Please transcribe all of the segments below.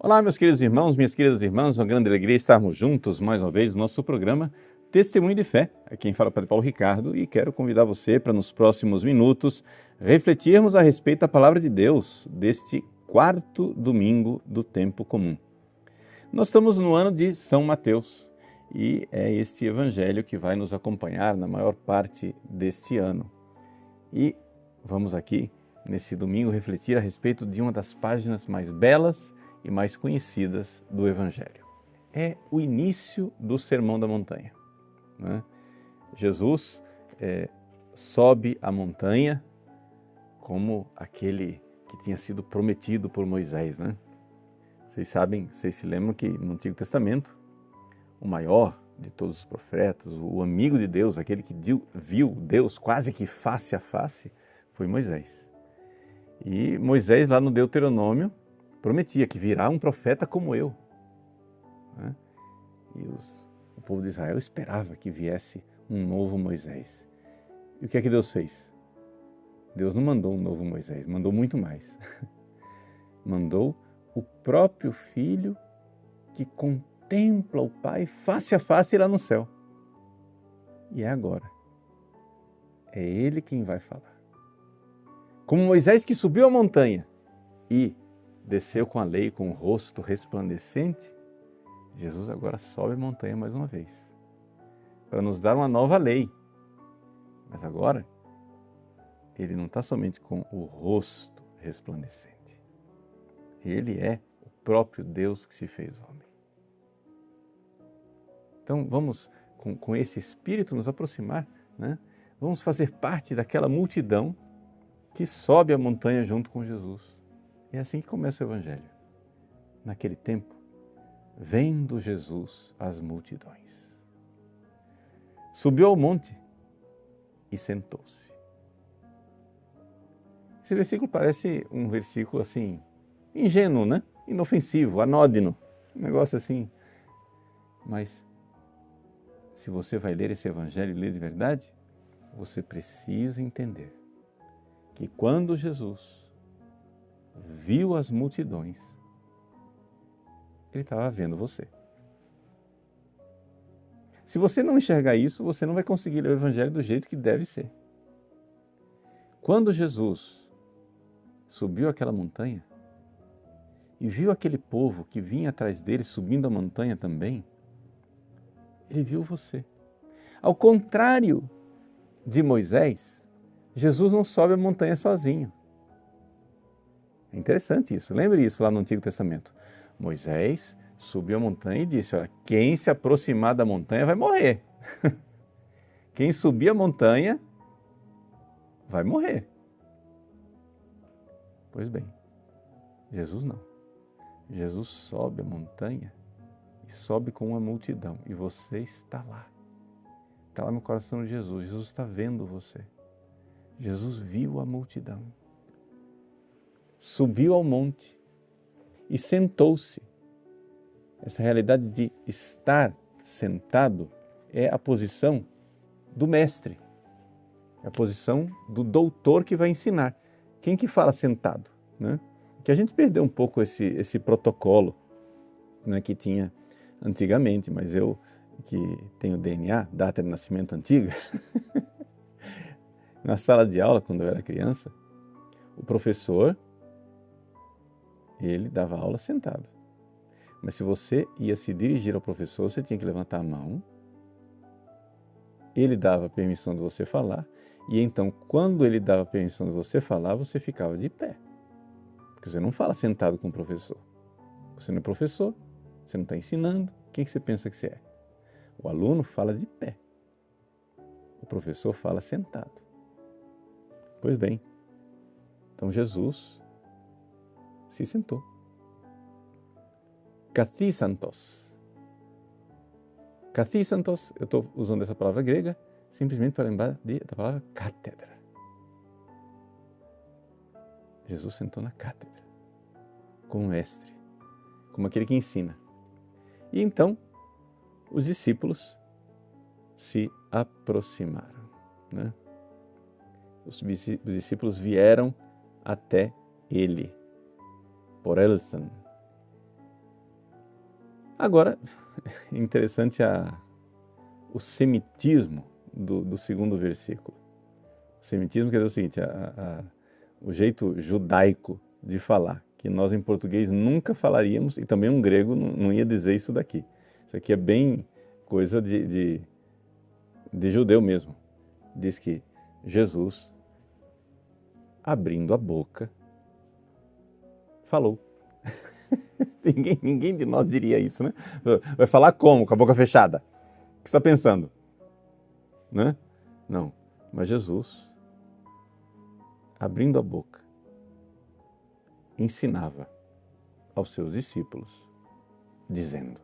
Olá, meus queridos irmãos, minhas queridas irmãs, uma grande alegria estarmos juntos mais uma vez no nosso programa Testemunho de Fé. Aqui quem fala é o Padre Paulo Ricardo e quero convidar você para nos próximos minutos refletirmos a respeito da Palavra de Deus deste quarto domingo do tempo comum. Nós estamos no ano de São Mateus e é este evangelho que vai nos acompanhar na maior parte deste ano. E vamos aqui, nesse domingo, refletir a respeito de uma das páginas mais belas e mais conhecidas do Evangelho. É o início do Sermão da Montanha. Né? Jesus sobe a montanha como aquele que tinha sido prometido por Moisés. Né? Vocês se lembram que no Antigo Testamento, o maior de todos os profetas, o amigo de Deus, aquele que viu Deus quase que face a face, foi Moisés. E Moisés, lá no Deuteronômio, prometia que virá um profeta como eu. Né? E o povo de Israel esperava que viesse um novo Moisés. E o que é que Deus fez? Deus não mandou um novo Moisés, mandou muito mais. Mandou o próprio Filho que contempla o Pai face a face lá no céu. E é agora. É Ele quem vai falar. Como Moisés que subiu a montanha e desceu com a lei com o rosto resplandecente, Jesus agora sobe a montanha mais uma vez, para nos dar uma nova lei. Mas agora, Ele não está somente com o rosto resplandecente. Ele é o próprio Deus que se fez homem. Então vamos, com esse espírito, nos aproximar, né? Vamos fazer parte daquela multidão que sobe a montanha junto com Jesus. É assim que começa o Evangelho. Naquele tempo, vendo Jesus as multidões. Subiu ao monte e sentou-se. Esse versículo parece um versículo assim, ingênuo, né? Inofensivo, anódino, um negócio assim. Mas, se você vai ler esse Evangelho e ler de verdade, você precisa entender que quando Jesus viu as multidões, Ele estava vendo você. Se você não enxergar isso, você não vai conseguir ler o Evangelho do jeito que deve ser. Quando Jesus subiu aquela montanha e viu aquele povo que vinha atrás dele subindo a montanha também, Ele viu você. Ao contrário de Moisés, Jesus não sobe a montanha sozinho. É interessante isso. Lembre isso lá no Antigo Testamento. Moisés subiu a montanha e disse, olha, quem se aproximar da montanha vai morrer. Quem subir a montanha vai morrer. Pois bem, Jesus não. Jesus sobe a montanha e sobe com uma multidão. E você está lá. Está lá no coração de Jesus. Jesus está vendo você. Jesus viu a multidão. Subiu ao monte e sentou-se. Essa realidade de estar sentado é a posição do mestre, é a posição do doutor que vai ensinar. Quem que fala sentado? Né? Que a gente perdeu um pouco esse protocolo, né, que tinha antigamente, mas eu que tenho DNA, data de nascimento antiga, na sala de aula, quando eu era criança, o professor, ele dava aula sentado. Mas se você ia se dirigir ao professor, você tinha que levantar a mão. Ele dava permissão de você falar. E então, quando ele dava permissão de você falar, você ficava de pé. Porque você não fala sentado com o professor. Você não é professor, você não está ensinando. Quem que você pensa que você é? O aluno fala de pé. O professor fala sentado. Pois bem, então Jesus se sentou. Kathisantos. Kathisantos, eu estou usando essa palavra grega simplesmente para lembrar da palavra cátedra. Jesus sentou na cátedra, como mestre, como aquele que ensina. E então, os discípulos se aproximaram. Né? Os discípulos vieram até ele, por Elsan. Agora, interessante o semitismo do segundo versículo. O semitismo quer dizer o seguinte, o jeito judaico de falar, que nós em português nunca falaríamos, e também um grego não ia dizer isso daqui. Isso aqui é bem coisa de judeu mesmo. Diz que Jesus, abrindo a boca, falou. Ninguém de nós diria isso, né? Vai falar como? Com a boca fechada? O que você está pensando? Né? Não, mas Jesus, abrindo a boca, ensinava aos seus discípulos, dizendo.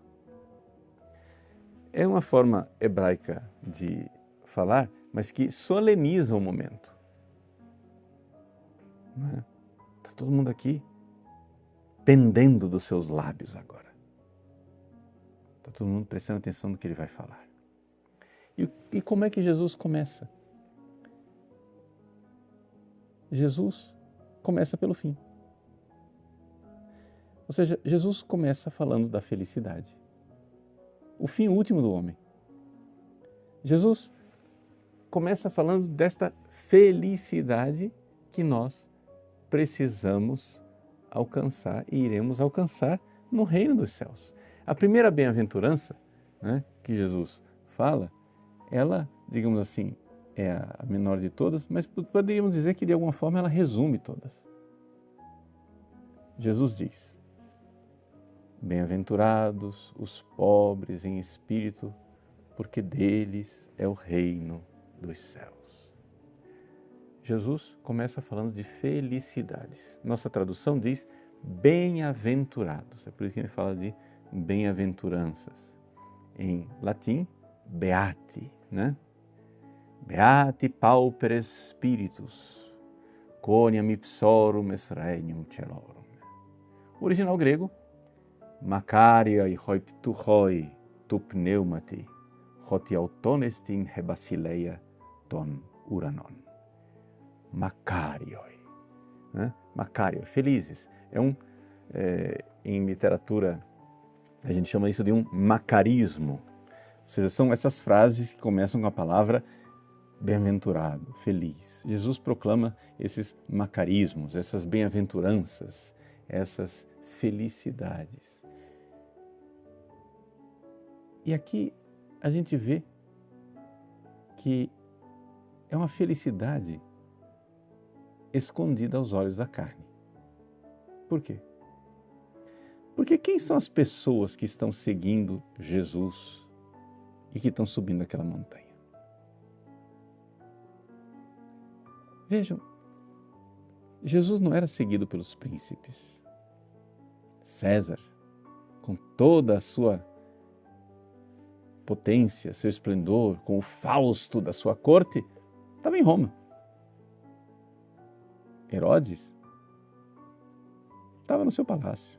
É uma forma hebraica de falar, mas que soleniza o momento. Está todo mundo aqui pendendo dos seus lábios agora. Está todo mundo prestando atenção no que ele vai falar. E como é que Jesus começa? Jesus começa pelo fim. Ou seja, Jesus começa falando da felicidade. O fim último do homem. Jesus começa falando desta felicidade que nós precisamos alcançar e iremos alcançar no reino dos céus. A primeira bem-aventurança, né, que Jesus fala, ela, digamos assim, é a menor de todas, mas poderíamos dizer que de alguma forma ela resume todas. Jesus diz: bem-aventurados os pobres em espírito, porque deles é o reino dos céus. Jesus começa falando de felicidades. Nossa tradução diz bem-aventurados. É por isso que ele fala de bem-aventuranças. Em latim, beati, né? Beati pauperes spiritus, quoniam ipsorum est regnum celorum. O original grego, Makarioi hoiptuhoi tu pneumati, hoti autonestin hebasileia ton uranon. Makarioi, né? Makarioi, felizes. Em literatura, a gente chama isso de um macarismo. Ou seja, são essas frases que começam com a palavra bem-aventurado, feliz. Jesus proclama esses macarismos, essas bem-aventuranças, essas felicidades. E aqui a gente vê que é uma felicidade escondida aos olhos da carne. Por quê? Porque quem são as pessoas que estão seguindo Jesus e que estão subindo aquela montanha? Vejam, Jesus não era seguido pelos príncipes. César, com toda a sua potência, seu esplendor, com o Fausto da sua corte, estava em Roma. Herodes estava no seu palácio.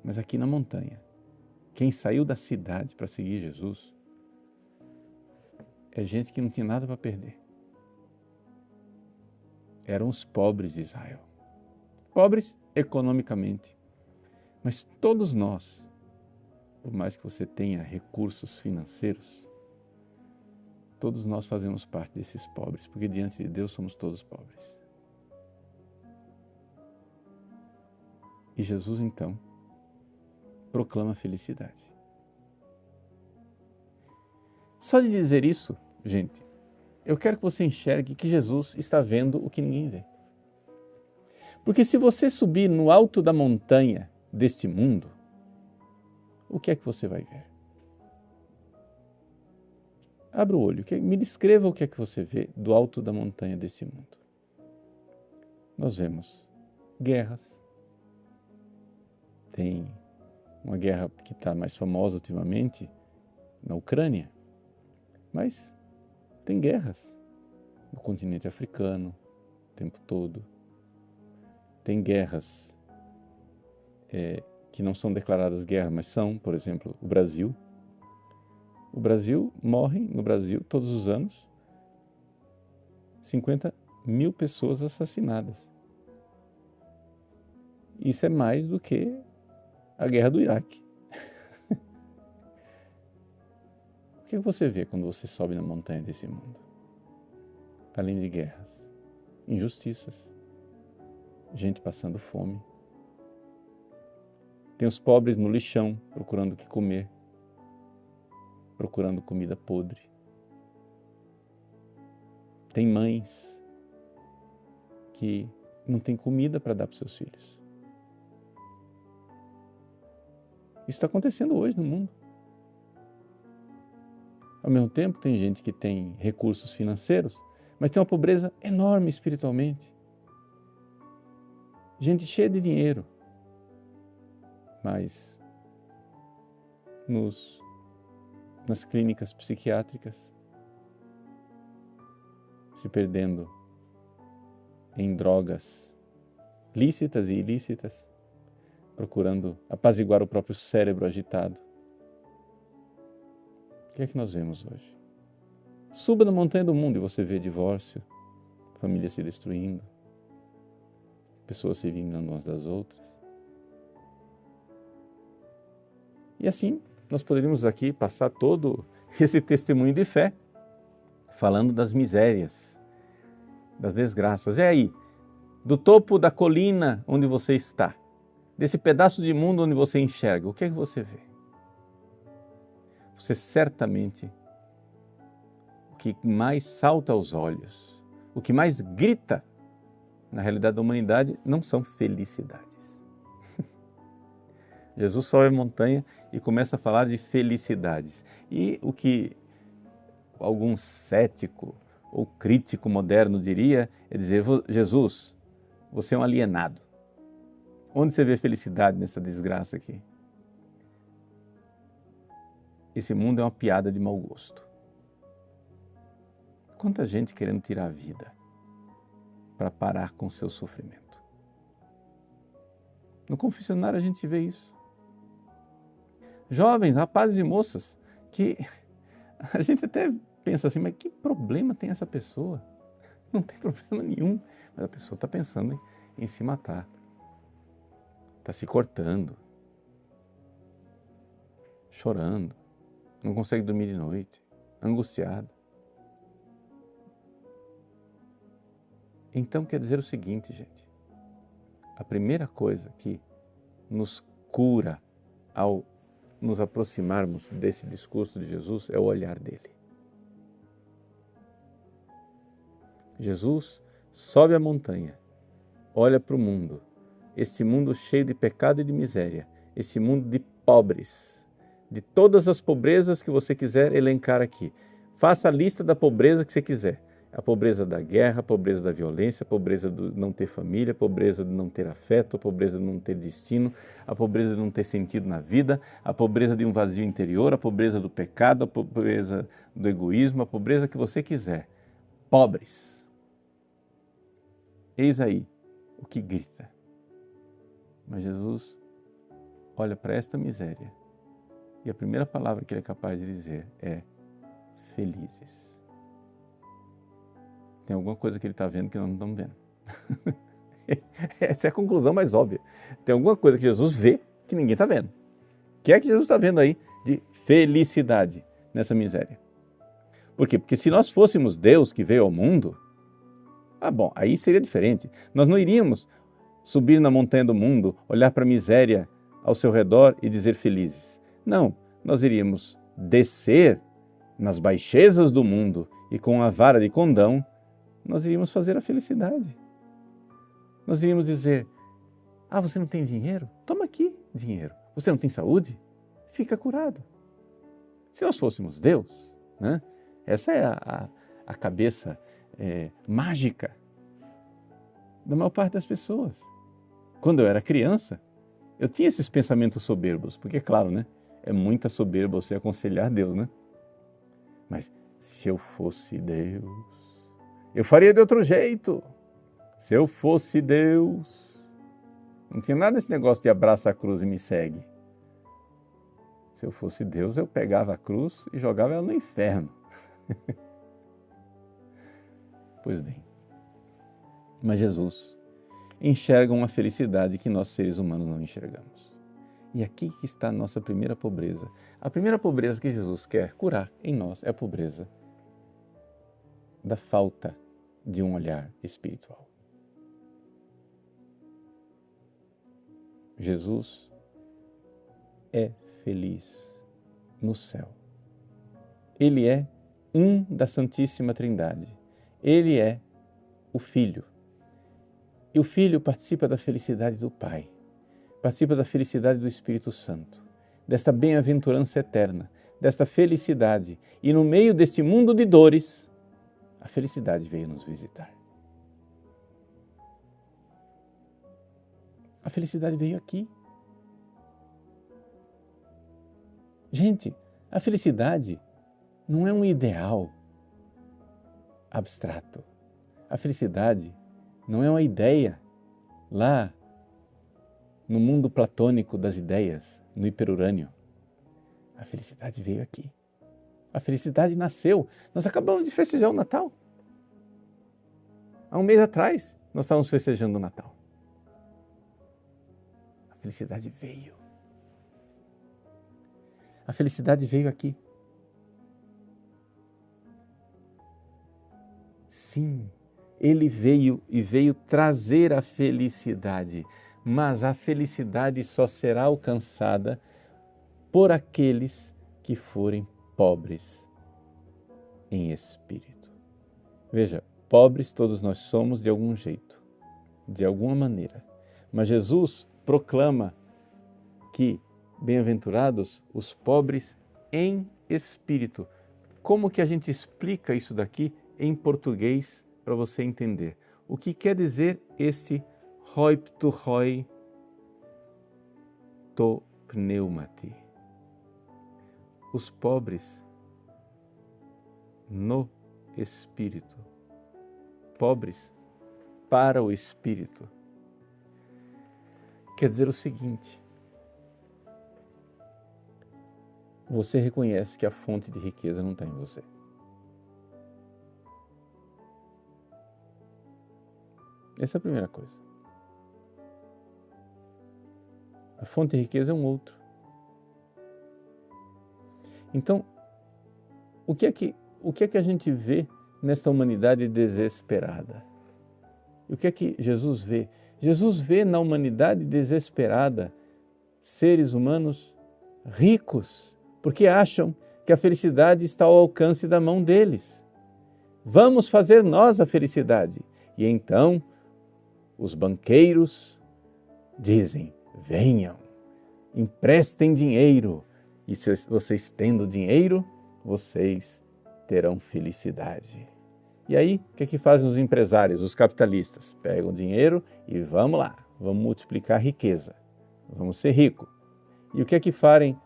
Mas aqui na montanha, quem saiu da cidade para seguir Jesus é gente que não tinha nada para perder. Eram os pobres de Israel. Pobres economicamente. Mas todos nós, por mais que você tenha recursos financeiros, todos nós fazemos parte desses pobres, porque diante de Deus somos todos pobres. E Jesus, então, proclama a felicidade. Só de dizer isso, gente, eu quero que você enxergue que Jesus está vendo o que ninguém vê. Porque se você subir no alto da montanha deste mundo, o que é que você vai ver? Abra o olho, me descreva o que é que você vê do alto da montanha desse mundo. Nós vemos guerras. Tem uma guerra que está mais famosa ultimamente na Ucrânia, mas tem guerras no continente africano o tempo todo. Tem guerras que não são declaradas guerra, mas são, por exemplo, o Brasil. O Brasil, morrem no Brasil todos os anos 50 mil pessoas assassinadas. Isso é mais do que a guerra do Iraque. O que você vê quando você sobe na montanha desse mundo? Além de guerras, injustiças, gente passando fome. Tem os pobres no lixão, procurando o que comer, procurando comida podre. Tem mães que não têm comida para dar para os seus filhos. Isso está acontecendo hoje no mundo. Ao mesmo tempo, tem gente que tem recursos financeiros, mas tem uma pobreza enorme espiritualmente. Gente cheia de dinheiro, mas nas clínicas psiquiátricas, se perdendo em drogas lícitas e ilícitas, procurando apaziguar o próprio cérebro agitado. O que é que nós vemos hoje? Suba na montanha do mundo e você vê divórcio, família se destruindo, pessoas se vingando umas das outras. E assim, nós poderíamos aqui passar todo esse testemunho de fé, falando das misérias, das desgraças. É aí, do topo da colina onde você está, desse pedaço de mundo onde você enxerga, o que é que você vê? Você certamente, o que mais salta aos olhos, o que mais grita na realidade da humanidade não são felicidades. Jesus sobe a montanha e começa a falar de felicidades. E o que algum cético ou crítico moderno diria é dizer: Jesus, você é um alienado. Onde você vê felicidade nessa desgraça aqui? Esse mundo é uma piada de mau gosto. Quanta gente querendo tirar a vida para parar com o seu sofrimento. No confessionário a gente vê isso. Jovens, rapazes e moças, que a gente até pensa assim, mas que problema tem essa pessoa? Não tem problema nenhum, mas a pessoa está pensando em se matar, está se cortando, chorando, não consegue dormir de noite, angustiada. Então quer dizer o seguinte, gente, a primeira coisa que nos cura ao nos aproximarmos desse discurso de Jesus é o olhar dele. Jesus sobe a montanha, olha para o mundo, esse mundo cheio de pecado e de miséria, esse mundo de pobres, de todas as pobrezas que você quiser elencar aqui. Faça a lista da pobreza que você quiser. A pobreza da guerra, a pobreza da violência, a pobreza de não ter família, a pobreza de não ter afeto, a pobreza de não ter destino, a pobreza de não ter sentido na vida, a pobreza de um vazio interior, a pobreza do pecado, a pobreza do egoísmo, a pobreza que você quiser. Pobres. Eis aí o que grita. Mas Jesus olha para esta miséria e a primeira palavra que ele é capaz de dizer é felizes. Tem alguma coisa que ele está vendo que nós não estamos vendo. Essa é a conclusão mais óbvia. Tem alguma coisa que Jesus vê que ninguém está vendo. O que é que Jesus está vendo aí de felicidade nessa miséria? Por quê? Porque se nós fôssemos Deus que veio ao mundo, aí seria diferente. Nós não iríamos subir na montanha do mundo, olhar para a miséria ao seu redor e dizer felizes. Não, nós iríamos descer nas baixezas do mundo e com a vara de condão nós iríamos fazer a felicidade. Nós iríamos dizer: você não tem dinheiro? Toma aqui dinheiro. Você não tem saúde? Fica curado. Se nós fôssemos Deus, né? Essa é a cabeça mágica da maior parte das pessoas. Quando eu era criança, eu tinha esses pensamentos soberbos, porque, claro, né? É muita soberba você aconselhar Deus, né? Mas se eu fosse Deus, eu faria de outro jeito. Se eu fosse Deus. Não tinha nada desse negócio de abraça a cruz e me segue. Se eu fosse Deus, eu pegava a cruz e jogava ela no inferno. Pois bem, mas Jesus enxerga uma felicidade que nós seres humanos não enxergamos. E aqui que está a nossa primeira pobreza. A primeira pobreza que Jesus quer curar em nós é a pobreza da falta de um olhar espiritual. Jesus é feliz no céu. Ele é um da Santíssima Trindade. Ele é o Filho. E o Filho participa da felicidade do Pai, participa da felicidade do Espírito Santo, desta bem-aventurança eterna, desta felicidade. E no meio deste mundo de dores, a felicidade veio nos visitar. A felicidade veio aqui. Gente, a felicidade não é um ideal abstrato. A felicidade não é uma ideia lá no mundo platônico das ideias, no hiperurânio. A felicidade veio aqui. A felicidade nasceu. Nós acabamos de festejar o Natal. Há um mês atrás, nós estávamos festejando o Natal. A felicidade veio. A felicidade veio aqui. Sim, ele veio e veio trazer a felicidade, mas a felicidade só será alcançada por aqueles que forem pobres em espírito. Veja, pobres todos nós somos de algum jeito, de alguma maneira, mas Jesus proclama que bem-aventurados os pobres em espírito. Como que a gente explica isso daqui em português para você entender? O que quer dizer esse hoi ptuchoi to pneumati? Os pobres no espírito. Pobres para o espírito. Quer dizer o seguinte: você reconhece que a fonte de riqueza não está em você. Essa é a primeira coisa. A fonte de riqueza é um outro. Então, o que é que a gente vê nesta humanidade desesperada? E o que é que Jesus vê? Jesus vê na humanidade desesperada seres humanos ricos, porque acham que a felicidade está ao alcance da mão deles. Vamos fazer nós a felicidade. E então, os banqueiros dizem: venham, emprestem dinheiro, e se vocês tendo dinheiro, vocês terão felicidade. E aí, o que é que fazem os empresários, os capitalistas? Pegam dinheiro e vamos lá, vamos multiplicar a riqueza, vamos ser ricos. E o que é que fazem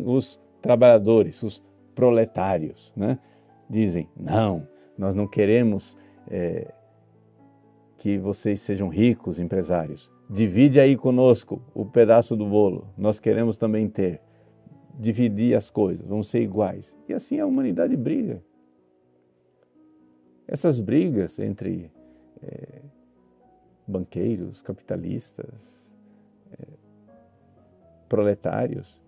os trabalhadores, os proletários, né? Dizem: não, nós não queremos que vocês sejam ricos, empresários. Divide aí conosco o pedaço do bolo, nós queremos também ter. Dividir as coisas, vamos ser iguais. E assim a humanidade briga. Essas brigas entre banqueiros, capitalistas, proletários,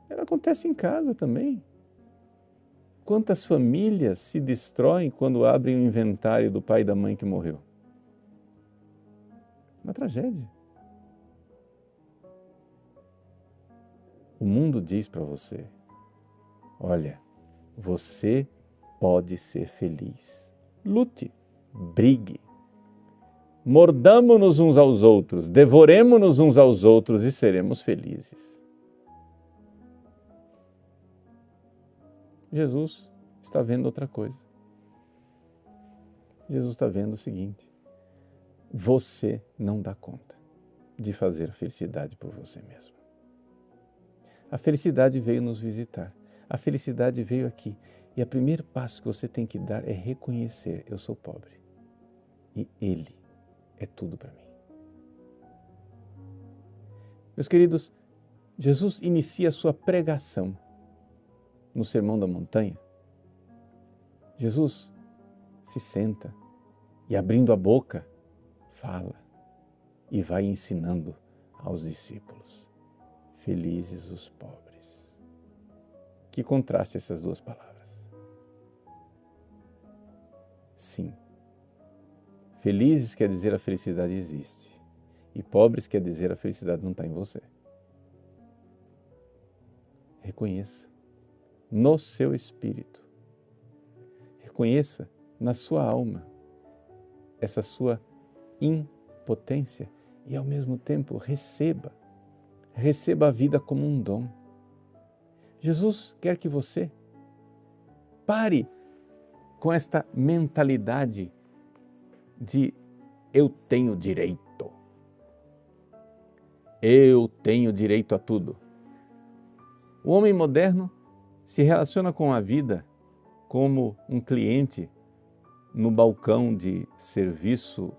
ela acontece em casa também. Quantas famílias se destroem quando abrem o inventário do pai e da mãe que morreu? Uma tragédia. O mundo diz para você: olha, você pode ser feliz. Lute, brigue, mordamo-nos uns aos outros, devoremo-nos uns aos outros e seremos felizes. Jesus está vendo outra coisa. Jesus está vendo o seguinte: você não dá conta de fazer a felicidade por você mesmo. A felicidade veio nos visitar. A felicidade veio aqui. E o primeiro passo que você tem que dar é reconhecer: eu sou pobre. E Ele é tudo para mim. Meus queridos, Jesus inicia a sua pregação no Sermão da Montanha. Jesus se senta e, abrindo a boca, fala e vai ensinando aos discípulos: felizes os pobres. Que contraste essas duas palavras. Sim, felizes quer dizer a felicidade existe, e pobres quer dizer a felicidade não está em você. Reconheça no seu espírito, reconheça na sua alma essa sua impotência e ao mesmo tempo receba a vida como um dom. Jesus quer que você pare com esta mentalidade de eu tenho direito a tudo. O homem moderno se relaciona com a vida como um cliente no balcão de serviço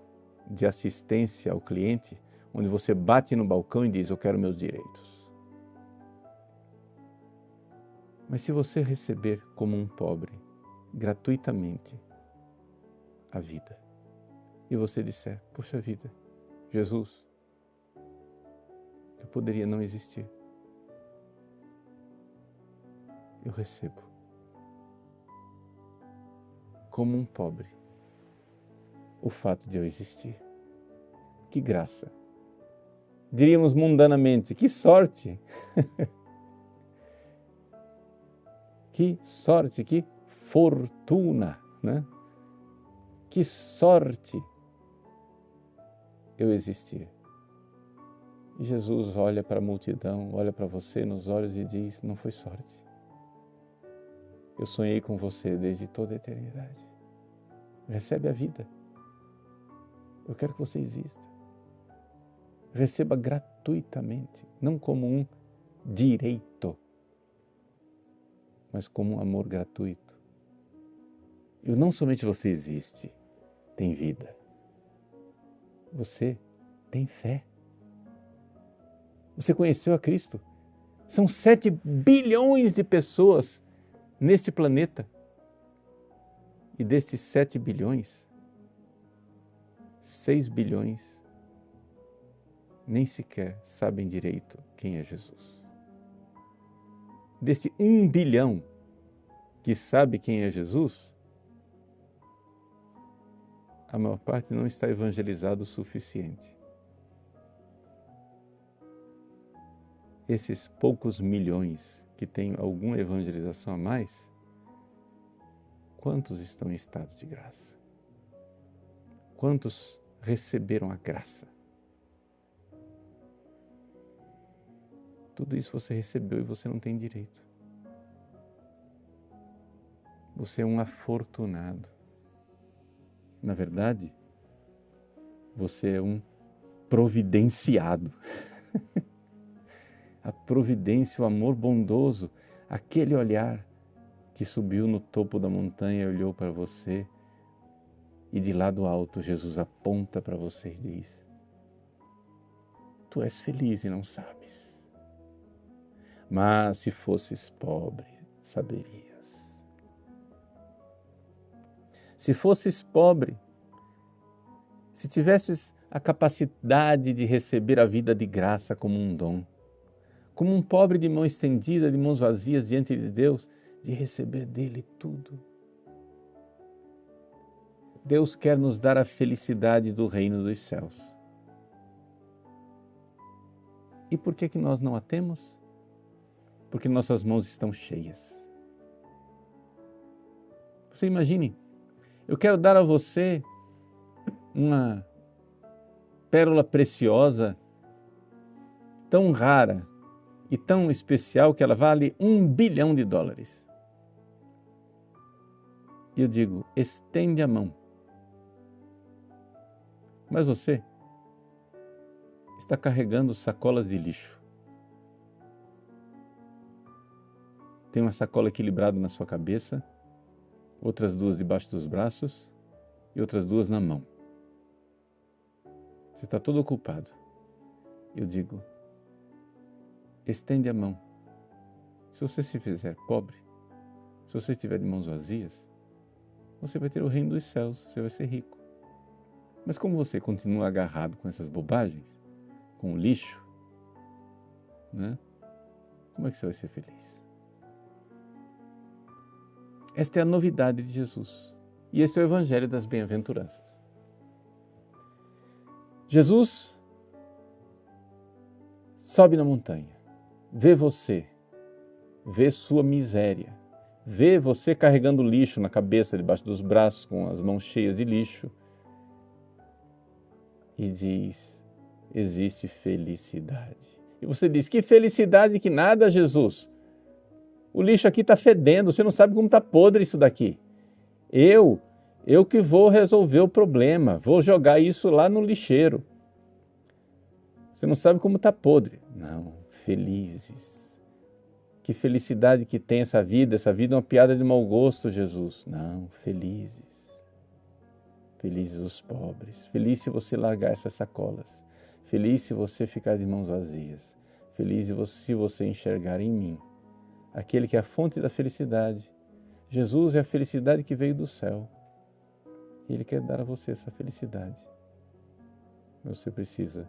de assistência ao cliente, onde você bate no balcão e diz, eu quero meus direitos. Mas se você receber como um pobre, gratuitamente, a vida, e você disser, poxa vida, Jesus, eu poderia não existir. Eu recebo como um pobre o fato de eu existir. Que graça! Diríamos mundanamente, que sorte! Que sorte, que fortuna, né? Que sorte eu existir. E Jesus olha para a multidão, olha para você nos olhos e diz, não foi sorte. Eu sonhei com você desde toda a eternidade. Recebe a vida. Eu quero que você exista. Receba gratuitamente, não como um direito, mas como um amor gratuito. E não somente você existe, tem vida. Você tem fé. Você conheceu a Cristo. São 7 bilhões de pessoas neste planeta. E desses 7 bilhões, 6 bilhões nem sequer sabem direito quem é Jesus. Desse 1 bilhão que sabe quem é Jesus, a maior parte não está evangelizado o suficiente. Esses poucos milhões que têm alguma evangelização a mais, quantos estão em estado de graça? Quantos receberam a graça? Tudo isso você recebeu e você não tem direito. Você é um afortunado. Na verdade, você é um providenciado. A providência, o amor bondoso, aquele olhar que subiu no topo da montanha e olhou para você e de lá do alto Jesus aponta para você e diz, tu és feliz e não sabes, mas se fosses pobre, saberias. Se fosses pobre, se tivesses a capacidade de receber a vida de graça como um dom, como um pobre de mão estendida, de mãos vazias diante de Deus, de receber dele tudo. Deus quer nos dar a felicidade do reino dos céus. E por que nós não a temos? Porque nossas mãos estão cheias. Você imagine, eu quero dar a você uma pérola preciosa, tão rara e tão especial que ela vale $1 bilhão. E eu digo, estende a mão. Mas você está carregando sacolas de lixo. Tem uma sacola equilibrada na sua cabeça, outras 2 debaixo dos braços e outras 2 na mão. Você está todo ocupado. Eu digo, estende a mão. Se você se fizer pobre, se você estiver de mãos vazias, você vai ter o reino dos céus, você vai ser rico. Mas como você continua agarrado com essas bobagens, com o lixo, né? como é que você vai ser feliz? Esta é a novidade de Jesus. E esse é o Evangelho das Bem-aventuranças. Jesus sobe na montanha, vê você, vê sua miséria, vê você carregando lixo na cabeça, debaixo dos braços, com as mãos cheias de lixo, e diz: existe felicidade. E você diz: que felicidade que nada, Jesus. O lixo aqui está fedendo, você não sabe como está podre isso daqui. Eu que vou resolver o problema, vou jogar isso lá no lixeiro. Você não sabe como está podre. Não, felizes. Que felicidade que tem essa vida é uma piada de mau gosto, Jesus. Não, felizes. Felizes os pobres. Feliz se você largar essas sacolas. Feliz se você ficar de mãos vazias. Feliz se você enxergar em mim aquele que é a fonte da felicidade. Jesus é a felicidade que veio do céu. E Ele quer dar a você essa felicidade. Mas você precisa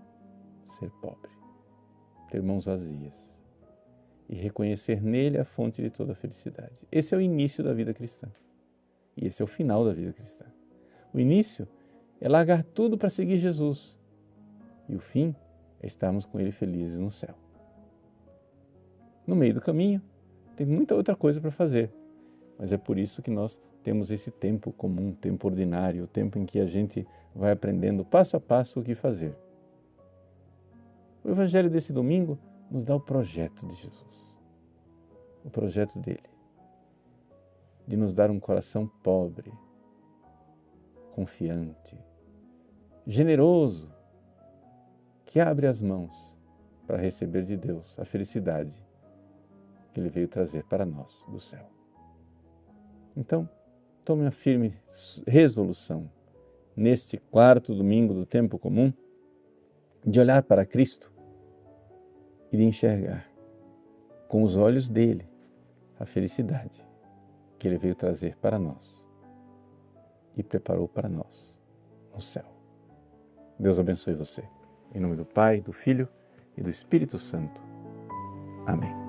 ser pobre, ter mãos vazias e reconhecer nele a fonte de toda a felicidade. Esse é o início da vida cristã. E esse é o final da vida cristã. O início é largar tudo para seguir Jesus. E o fim é estarmos com Ele felizes no céu. No meio do caminho, tem muita outra coisa para fazer. Mas é por isso que nós temos esse tempo comum, tempo ordinário, o tempo em que a gente vai aprendendo passo a passo o que fazer. O Evangelho desse domingo nos dá o projeto de Jesus. O projeto dele. De nos dar um coração pobre, confiante, generoso, que abre as mãos para receber de Deus a felicidade que Ele veio trazer para nós do céu. Então, tome uma firme resolução neste quarto domingo do tempo comum de olhar para Cristo e de enxergar com os olhos dele a felicidade que Ele veio trazer para nós e preparou para nós no céu. Deus abençoe você. Em nome do Pai, do Filho e do Espírito Santo. Amém.